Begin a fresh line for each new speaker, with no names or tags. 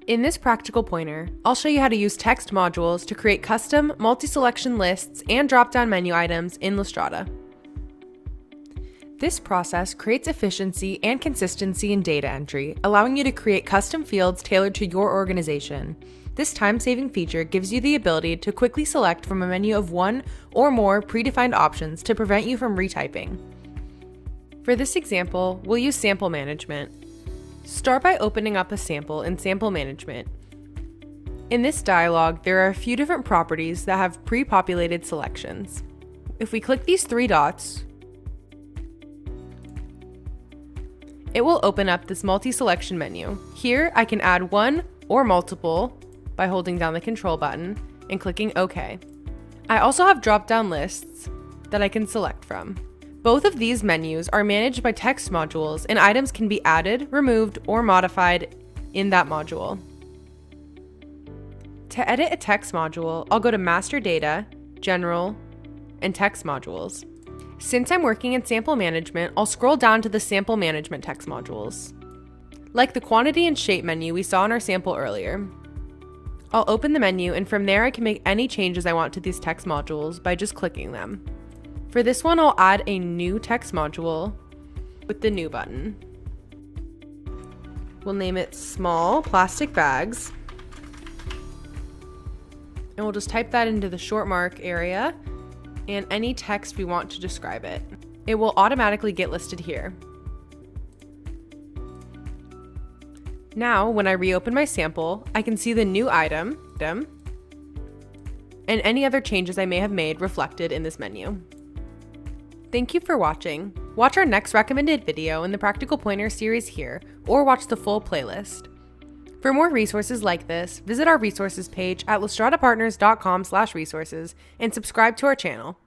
In this practical pointer, I'll show you how to use text modules to create custom multi-selection lists and drop-down menu items in LASTRADA. This process creates efficiency and consistency in data entry, allowing you to create custom fields tailored to your organization. This time-saving feature gives you the ability to quickly select from a menu of one or more predefined options to prevent you from retyping. For this example, we'll use sample management. Start by opening up a sample in Sample Management. In this dialog, there are a few different properties that have pre-populated selections. If we click these three dots, it will open up this multi-selection menu. Here, I can add one or multiple by holding down the control button and clicking OK. I also have drop-down lists that I can select from. Both of these menus are managed by text modules, and items can be added, removed, or modified in that module. To edit a text module, I'll go to Master Data, General, and Text Modules. Since I'm working in Sample Management, I'll scroll down to the Sample Management text modules. Like the Quantity and Shape menu we saw in our sample earlier. I'll open the menu, and from there I can make any changes I want to these text modules by just clicking them. For this one, I'll add a new text module with the New button. We'll name it Small Plastic Bags. And we'll just type that into the short mark area and any text we want to describe it. It will automatically get listed here. Now, when I reopen my sample, I can see the new item and any other changes I may have made reflected in this menu. Thank you for watching. Watch our next recommended video in the Practical Pointer series here, or watch the full playlist. For more resources like this, visit our resources page at lastradapartners.com/resources and subscribe to our channel.